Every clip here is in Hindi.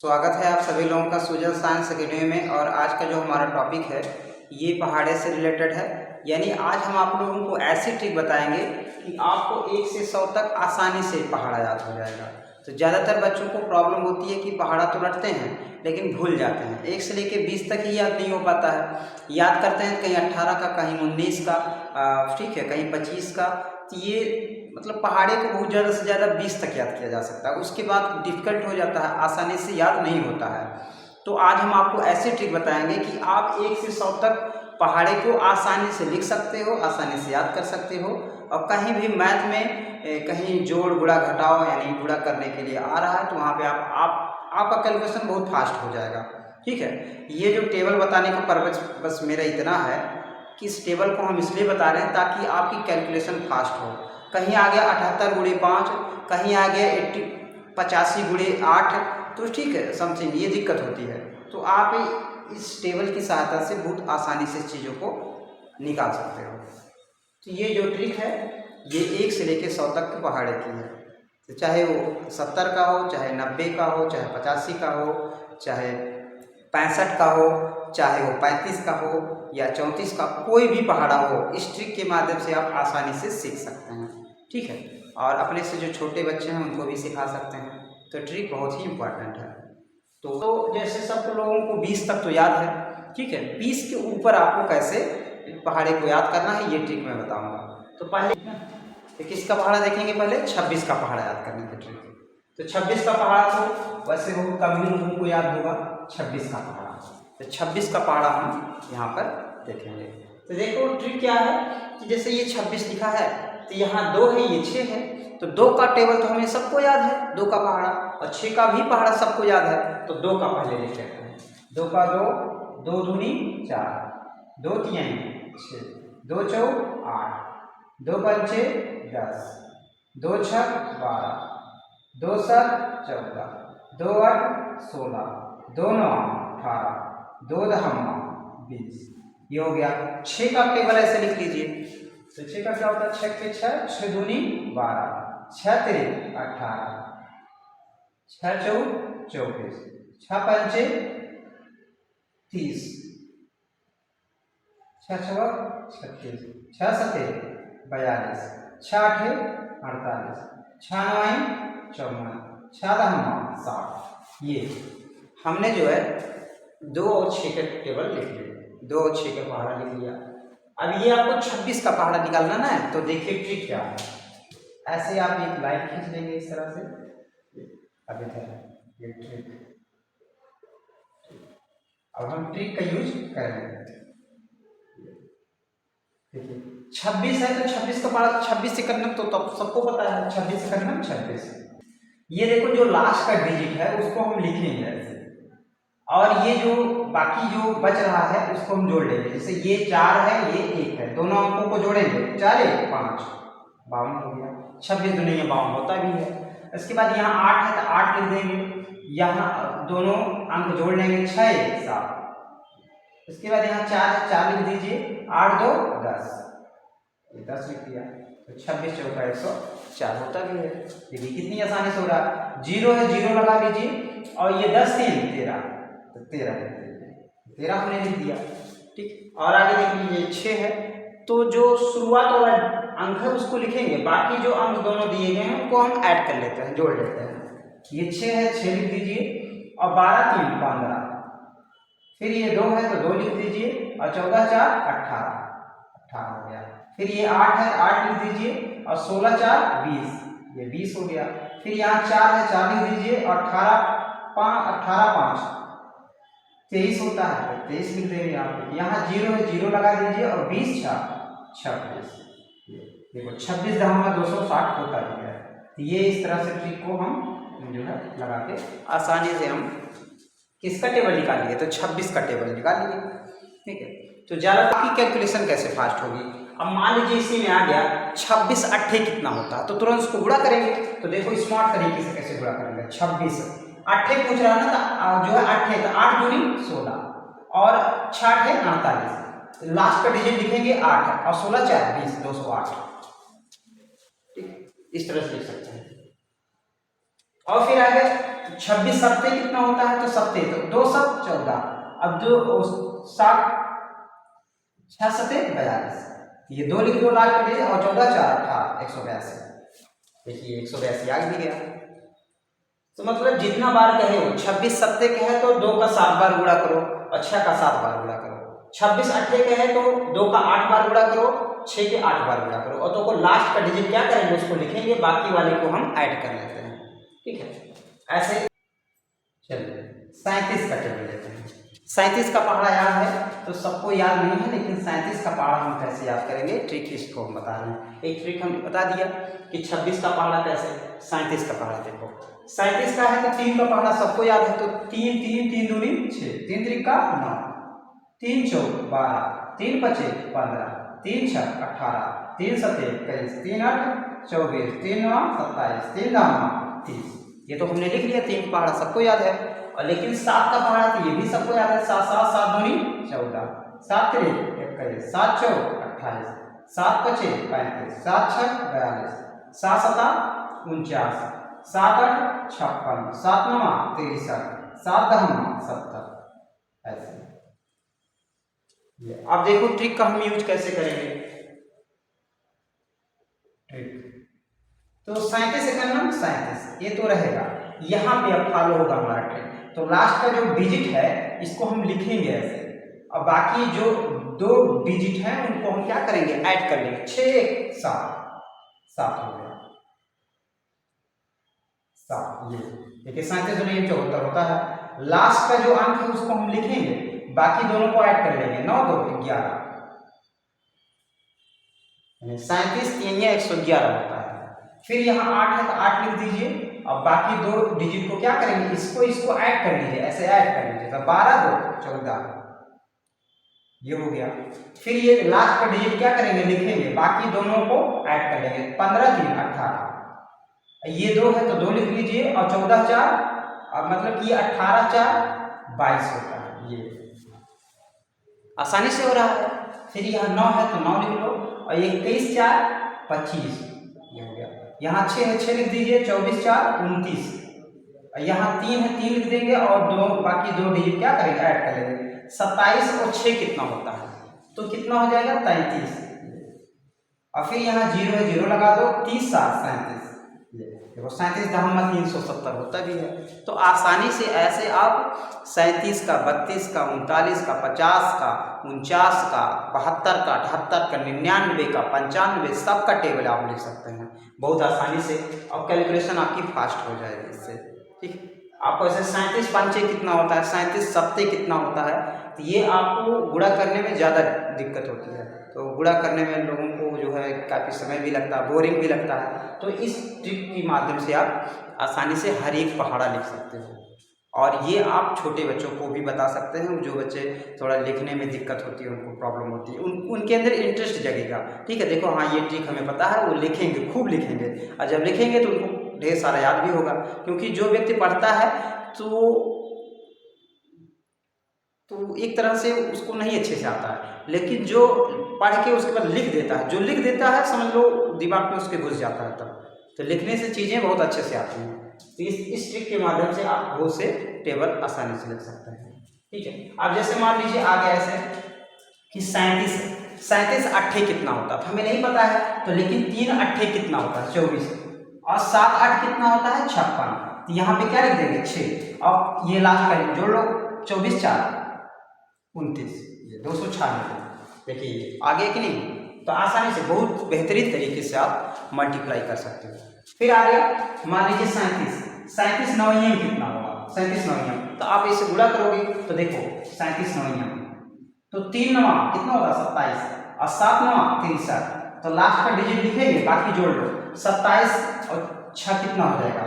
स्वागत है आप सभी लोगों का सुजल साइंस अकेडमी में। और आज का जो हमारा टॉपिक है ये पहाड़े से रिलेटेड है। यानी आज हम आप लोगों को ऐसी ट्रिक बताएंगे कि आपको 1 से 100 तक आसानी से पहाड़ा याद हो जाएगा। तो ज़्यादातर बच्चों को प्रॉब्लम होती है कि पहाड़ा तो रटते हैं लेकिन भूल जाते हैं। 1 से लेकर 20 तक ही याद नहीं हो पाता है। याद करते हैं कहीं 18 का, कहीं 19 का, ठीक है, कहीं 25 का। तो ये मतलब पहाड़े को बहुत ज़्यादा से ज़्यादा 20 तक याद किया जा सकता है, उसके बाद डिफ़िकल्ट हो जाता है, आसानी से याद नहीं होता है। तो आज हम आपको ऐसी ट्रिक बताएंगे कि आप 1 से 100 तक पहाड़े को आसानी से लिख सकते हो, आसानी से याद कर सकते हो। और कहीं भी मैथ में कहीं जोड़ गुणा घटाओ यानी गुणा करने के लिए आ रहा है तो वहाँ पे आपका कैलकुलेशन बहुत फास्ट हो जाएगा। ठीक है, ये जो टेबल बताने का पर्पज बस मेरा इतना है कि इस टेबल को हम इसलिए बता रहे हैं ताकि आपकी कैलकुलेशन फास्ट हो। कहीं आ गया 78 गुणे 5, कहीं आ गया 85 गुणे 8, तो ठीक है समथिंग ये दिक्कत होती है। तो आप इस टेबल की सहायता से बहुत आसानी से चीज़ों को निकाल सकते हो। तो ये जो ट्रिक है ये 1 से लेकर 100 तक के पहाड़े की है। तो चाहे वो 70 का हो, चाहे 90 का हो, चाहे 85 का हो, चाहे 65 का हो, चाहे वो 35 का हो या 34 का, कोई भी पहाड़ा हो, इस ट्रिक के माध्यम से आप आसानी से सीख सकते हैं। ठीक है, और अपने से जो छोटे बच्चे हैं उनको भी सिखा सकते हैं। तो ट्रिक बहुत ही इम्पोर्टेंट है। तो जैसे सब लोगों को 20 तक तो याद है, ठीक है, 20 के ऊपर आपको कैसे पहाड़े को याद करना है ये ट्रिक मैं बताऊंगा। तो पहले किसका पहाड़ा देखेंगे, पहले 26 का पहाड़ा याद करने की ट्रिक। तो 26 का पहाड़ा तो वैसे बहुत कम ही लोगों को याद होगा 26 का पहाड़ा। तो 26 का पहाड़ा हम यहाँ पर देखेंगे। तो देखो ट्रिक क्या है कि जैसे ये 26 लिखा है तो यहाँ 2 है, ये 6 है। तो 2 का टेबल तो हमें सबको याद है, 2 का पहाड़ा, और 6 का भी पहाड़ा सबको याद है। तो 2 का पहले लिख लेते हैं। 2 का 2, 2 दूनी 4, 2 तीन 6, 2 चौक 8, 2 पंचे 10, 2 छक 12, 2 7 14, 2 8 16, 2 9 18, 2 10 20। ये हो गया। 6 का टेबल ऐसे लिख लीजिए। तो 6 का क्या होता है, 6 के 6, 6 दूनी 12, 6 तेरे 18, 6 चौक 24, 6 पंचे 30, 6 छक 36, 6 सते 42, 6 आठे 48, 6 नौ 54, 6 दहमा 60। ये हमने जो है 2 और 6 के टेबल लिख लिए, 2 और 6 का पहाड़ा लिख लिया। अब ये आपको 26 का पहाड़ा निकालना ना है। तो देखिए ट्रिक क्या है। ऐसे आप एक लाइन खींच लेंगे इस तरह से। अब इधर ये ट्रिक, अब हम ट्रिक का यूज करेंगे। देखिए 26 है तो 26 का पहाड़ा 26 से करना, तो तब सबको पता है 26 से करना 26। ये देखो जो लास्ट का डिजिट है उसको हम लिखेंगे ऐसे, और ये जो बाकी जो बच रहा है उसको हम जोड़ लेंगे। जैसे ये 4 है, ये 1 है, दोनों अंकों को जोड़ेंगे, 4 1 5, 52 हो गया। 26 दुनिया 52 होता भी है। इसके बाद यहाँ 8 है तो 8 लिख देंगे, यहाँ दोनों अंक जोड़ लेंगे, 6 1 7। इसके बाद यहाँ 4 है, 4 लिख दीजिए, 8 2 10, ये 10 लिख दिया। तो 26 चौका 104 होता भी है। देखिए कितनी आसानी से हो रहा है। 0 है, 0 लगा लीजिए, और ये 10 3 13, तो 13 लिख दीजिए, 13 हमने लिख दिया। ठीक, और आगे देख लीजिए 6 है तो जो शुरुआत वाला अंक है उसको लिखेंगे, बाकी जो अंक दोनों दिए गए हैं उनको हम ऐड कर लेते हैं, जोड़ लेते हैं। ये 6 है, 6 लिख दीजिए, और 12 3 15, फिर ये 2 है तो 2 लिख दीजिए, और 14 4 18, 18 हो गया। फिर ये 8 है, 8 लिख दीजिए, और 16 4 20, ये 20 हो गया। फिर यहाँ 4 है, 4 लिख दीजिए, और 18 5 23 होता है तो 23 लिख देंगे आप। यहाँ 0 है, 0 लगा दीजिए, और 20 6 26। देखो 26 दहमा 260 होता भी है। तो ये इस तरह से ट्रिक को हम जो है लगा के आसानी से हम किसका टेबल निकालिए, तो 26 का टेबल निकाल लिए। ठीक है, तो ज़्यादा आपकी कैलकुलेशन कैसे फास्ट होगी। अब मान लीजिए इसी में आ गया 26 8 कितना होता है, तो तुरंत उसको गुणा करेंगे। तो देखो स्मार्ट तरीके से कैसे गुणा करेंगे। 26 8 पूछ रहा है ना, तो जो है 8 है तो 8 दूनी 16, और 6 है 48, लास्ट का डिजिट लिखेंगे 8, और 16 4 20, 208। ठीक, इस तरह से लिख सकते हैं। और फिर आगे 26 सत्ते कितना होता है, तो सत्ते तो 2 7 14, अब जो 7 6 सत्ते 42, ये 2 लिख दो लास्ट के लिए, और 14 4 18 182। देखिए 182 आ भी गया। तो मतलब जितना बार कहे हो, 26 सत्ते कहे तो 2 का 7 बार गुणा करो और 6 का 7 बार गुणा करो। 26 अट्ठे कहे तो 2 का 8 बार गुणा करो, 6 के 8 बार गुणा करो, और तो को लास्ट का डिजिट क्या करेंगे उसको लिखेंगे, बाकी वाले को हम ऐड कर लेते हैं। ठीक है, ऐसे चलिए 37 का टेबल लेते हैं। 37 का पहाड़ा याद है तो सबको याद नहीं है, लेकिन 37 का पहाड़ा हम कैसे याद करेंगे, ट्रिक इसको हम बता रहे हैं। एक ट्रिक हमने बता दिया कि 26 का पहाड़ा कैसे, 37 का पहाड़ा देखो। 37 का है तो 3 का पहाड़ा सबको याद है, तो 3 3 3 दूनी 6, 3 त्रिका 9, 3 चौक 12, 3 पचे 15, 3 छक 18, 3 सते 21, 3 8 24, 3 9 27, 3 9 30। ये तो हमने लिख लिया, 3 पहाड़ा सबको याद है। और लेकिन 7 का पहाड़ा तो ये भी सबको याद है, 7 7 7 दूनी 14, 7 3 21, 7 चौक 28, 7 पचे 35, 7 छक 42, 7 सता 49, 7 8 56, 7 9 63, 7 10 70। ऐसे अब देखो ट्रिक का हम यूज कैसे करेंगे। ट्रिक तो 37 से करना, 37 ये तो रहेगा, यहाँ पे अब फॉलो होगा हमारा ट्रिक। तो लास्ट का जो डिजिट है इसको हम लिखेंगे ऐसे, और बाकी जो 2 डिजिट हैं उनको हम क्या करेंगे, ऐड कर लेंगे। 6 7 7 हो गया 7, ये देखिए 37 और 74 होता है। लास्ट का जो अंक है उसको हम लिखेंगे, बाकी दोनों को ऐड कर लेंगे। 9 2 11, 37 3 111 होता है। फिर यहाँ 8 है तो 8 लिख दीजिए, और बाकी 2 डिजिट को क्या करेंगे, इसको ऐड कर लीजिए, ऐसे ऐड कर लीजिए, तो 12 2 14 ये हो गया। फिर ये लास्ट का डिजिट क्या करेंगे, लिखेंगे, बाकी दोनों को ऐड कर लेंगे। 15 3 18, ये 2 है तो 2 लिख लीजिए, और 14 4, अब मतलब कि 18 4 22 होता है। ये आसानी से हो रहा है। फिर यहाँ 9 है तो 9 लिख लो, और 21 4 25 ये हो गया। यहाँ 6 है 6 लिख दीजिए, 24 4 29, यहाँ 3 है 3 लिख देंगे, और बाकी 2 डिजिट क्या करेंगे, ऐड कर लेंगे। 27 और 6 कितना होता है, तो कितना हो जाएगा 33, और फिर यहाँ 0 है 0 लगा दो, 30 7 37, देखो 37 दहम्मा 370 होता भी है। तो आसानी से ऐसे आप 37 का 32 का 39 का 50 का 49 का 72 का 78 का 99 का 95 सबका टेबल आप लिख सकते हैं बहुत आसानी से, और कैलकुलेशन आपकी फास्ट हो जाएगी इससे। ठीक, आपको ऐसे 37 पंचे कितना होता है, 37 सत्ते कितना होता है, तो ये आपको गुणा करने में ज़्यादा दिक्कत होती है, तो गुणा करने में लोगों को जो है काफ़ी समय भी लगता है, बोरिंग भी लगता है। तो इस ट्रिक के माध्यम से आप आसानी से हर एक पहाड़ा लिख सकते हो, और ये आप छोटे बच्चों को भी बता सकते हैं, जो बच्चे थोड़ा लिखने में दिक्कत होती है, उनको प्रॉब्लम होती है, उनके अंदर इंटरेस्ट जगेगा। ठीक है, देखो हाँ ये ट्रिक हमें पता है, वो लिखेंगे, खूब लिखेंगे, और जब लिखेंगे तो उनको ढेर सारा याद भी होगा, क्योंकि जो व्यक्ति पढ़ता है तो एक तरह से उसको नहीं अच्छे से आता है, लेकिन जो पढ़ के उसके बाद लिख देता है, जो लिख देता है समझ लो दिमाग में उसके घुस जाता है, तब तो लिखने से चीज़ें बहुत अच्छे से आती हैं। तो इस ट्रिक के माध्यम से आप बहुत से टेबल आसानी से लिख सकते हैं। ठीक है, अब जैसे मान लीजिए आ गया ऐसे कि 37 अट्ठे कितना होता है, हमें नहीं पता है, तो लेकिन 3 अट्ठे कितना होता है 24, और 7 8 कितना होता है 56, तो यहाँ पे क्या लिख देंगे 6, और ये लास्ट का जोड़ लो 24 4 29, ये 296। देखिए आगे कि नहीं, तो आसानी से बहुत बेहतरीन तरीके से आप मल्टीप्लाई कर सकते हो। फिर आ गया मान लीजिए 37 नौइयम कितना होगा, 37 नौइयम, तो आप इसे गुणा करोगे तो देखो 37 नौइयम, तो 3 9 कितना होगा 27, और 7 9 63, तो लास्ट का डिजिट लिखेंगे, बाकी जोड़ लो, 27 और 6 कितना हो जाएगा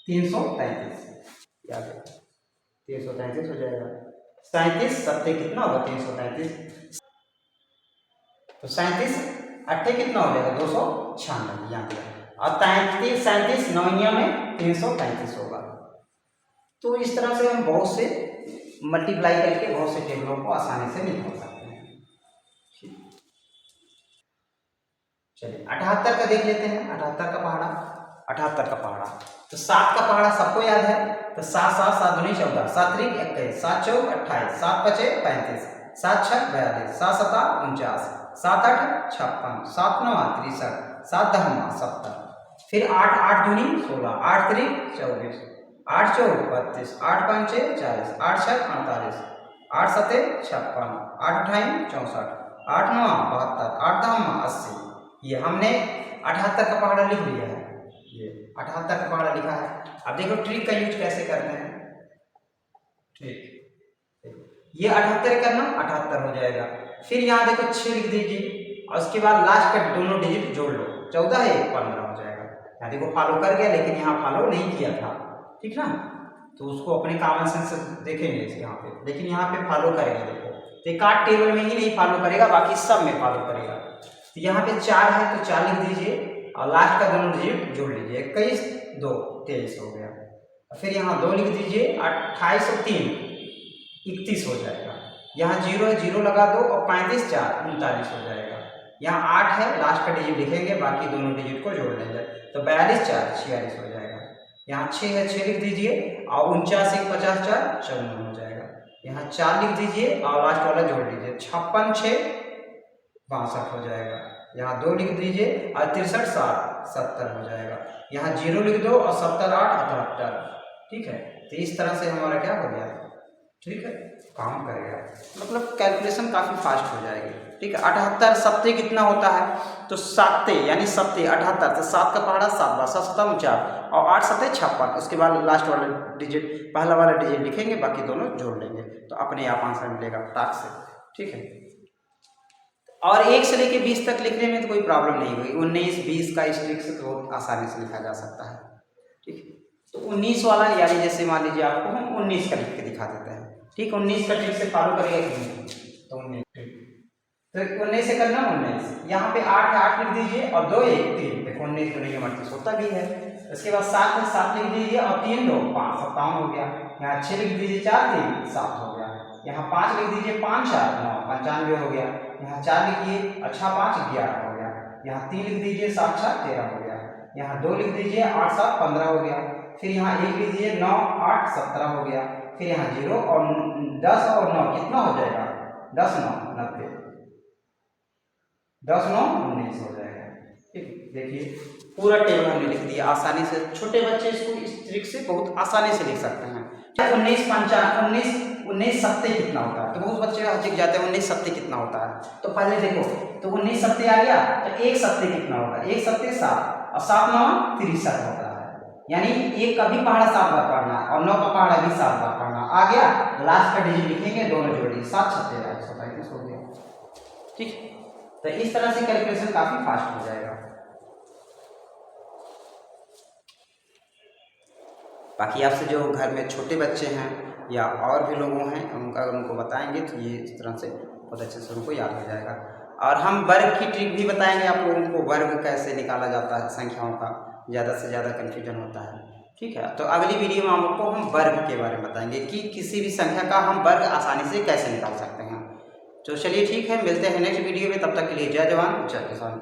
333, 333 हो जाएगा। 37 सत्ते कितना होगा 333, तो 37 अट्ठे कितना हो जाएगा 296 यहाँ पे, और 37 नौइया में 335 होगा। तो इस तरह से हम बहुत से मल्टीप्लाई करके बहुत से टेबलों को आसानी से निकाल सकते हैं। चलिए 78 का देख लेते हैं, 78 का पहाड़ा। तो 7 का पहाड़ा सबको याद है, तो 7 7 7 दूनी 14, 7 त्रिक 21, 7 चौक 28, 7 पचे 35, 7 छक 42, 7 सता 49, 7 8 56, 7 9 63, 7 10 70, फिर 8 8 दूनी 16, 8 त्रिक 24, 8 चौक 32, 8 पंचे 40, 8 छक 48, 8 सते 56, 8 अठाई 64, 8 9 72, 8 10 80। ये हमने 78 का पहाड़ा लिख लिया है, ये 78 का पहाड़ा लिखा है। अब देखो ट्रिक का यूज कैसे करते हैं। ठीक, ये 78 करना 78 हो जाएगा। फिर यहाँ देखो 6 लिख दीजिए और उसके बाद लास्ट का दोनों डिजिट जोड़ लो, 14 है 15 हो जाएगा। यहाँ देखो फॉलो कर गया, लेकिन यहाँ फॉलो नहीं किया था, ठीक ना, तो उसको अपने कॉमन सेंस से देखेंगे यहाँ पे, लेकिन यहाँ पे फॉलो करेगा। देखो तो कार्ड टेबल में ही नहीं फॉलो करेगा, बाकी सब में फॉलो करेगा। तो यहाँ पे 4 है तो 4 लिख दीजिए और लास्ट का दोनों डिजिट जोड़ लीजिए, 21 2 23 हो गया। फिर यहाँ 2 लिख दीजिए, 28 और 3 31 हो जाएगा। यहाँ 0 है 0 लगा दो और 35 4 39 हो जाएगा। यहाँ 8 है, लास्ट का डिजिट लिखेंगे, बाकी दोनों डिजिट को जोड़ लेंगे, तो 42 4 46 हो जाएगा। यहाँ 6 है 6 लिख दीजिए और 49 1 50 4 54 हो जाएगा। यहाँ 4 लिख दीजिए और लास्ट वाला जोड़ लीजिए, 56 6 62 हो जाएगा। यहाँ 2 लिख दीजिए और 63 7 70 हो जाएगा। यहाँ 0 लिख दो और 70 8 78, ठीक है। तो इस तरह से हमारा क्या हो गया, ठीक है, काम करेगा, मतलब कैलकुलेशन काफ़ी फास्ट हो जाएगी, ठीक है। 78 सत्ते कितना होता है, तो सत्ते यानी सत्ते 78, तो 7 का पहाड़ा 7 7 7 49 और 8 सत्ते 56, उसके बाद लास्ट वाला डिजिट पहला वाला डिजिट लिखेंगे, बाकी दोनों जोड़ लेंगे, तो अपने आप आंसर मिलेगा टाक से, ठीक है। और 1 से लेके 20 तक लिखने में तो कोई प्रॉब्लम नहीं हुई। 19 20 का इस ट्रिक से तो बहुत आसानी से लिखा जा सकता है, ठीक है। तो 19 वाला यानी जैसे मान लीजिए आपको हम 19 का लिख के दिखा देते हैं, ठीक। 19 का ट्रिक से फॉलो करेगा कि नहीं, तो 19 तो 19 से करना 19। यहाँ पे 8 है 8 लिख दीजिए और 2 1 3, देखो 19 तो नहीं 38 होता भी है। उसके बाद 7 है 7 लिख दीजिए और 3 2 5 57 हो गया। यहाँ 6 लिख दीजिए 4 3 7 हो गया। यहाँ 5 लिख दीजिए 5 4 9 95 हो गया। यहाँ 4 लिखिए, अच्छा 5 11 हो गया। यहाँ 3 लिख दीजिए 7 6 13 हो गया। यहाँ 2 लिख दीजिए 8 7 15 हो गया। फिर यहाँ 1 लिख दीजिए 9 8 17 हो गया। फिर यहाँ 0 और 10 और 9 कितना हो जाएगा, 10 9 90, 10 9 19 हो जाएगा, ठीक। देखिए पूरा टेबल हमने लिख दिया आसानी से। छोटे बच्चे इसको इस ट्रिक से बहुत आसानी से लिख सकते हैं। 19 55 19 सत्ते कितना होता है, तो बहुत बच्चे हचिक जाते हैं 19 सत्ते कितना होता है। तो पहले देखो, तो 19 सत्ते आ गया, तो 1 सत्ते कितना होगा, 1 सत्ते 7 और 7 9 63 होता है। यानी 1 का भी पहाड़ा 7 बार पढ़ना है और 9 का पहाड़ा भी 7 बार पढ़ना आ गया। लास्ट का डिजिट लिखेंगे, दोनों जोड़िए, 7 छत्ते 135 हो गया, ठीक। तो इस तरह से कैलकुलेशन काफी फास्ट हो जाएगा। बाकी आपसे जो घर में छोटे बच्चे हैं या और भी लोगों हैं उनको बताएंगे तो ये इस तरह से बहुत अच्छे से उनको याद हो जाएगा। और हम वर्ग की ट्रिक भी बताएंगे आप लोगों को, वर्ग कैसे निकाला जाता है संख्याओं का, ज़्यादा से ज़्यादा कन्फ्यूजन होता है, ठीक है। तो अगली वीडियो में आपको हम वर्ग के बारे में बताएंगे कि किसी भी संख्या का हम वर्ग आसानी से कैसे निकाल सकते हैं। तो चलिए ठीक है, मिलते हैं नेक्स्ट वीडियो में, तब तक के लिए जय जवान जय किसान।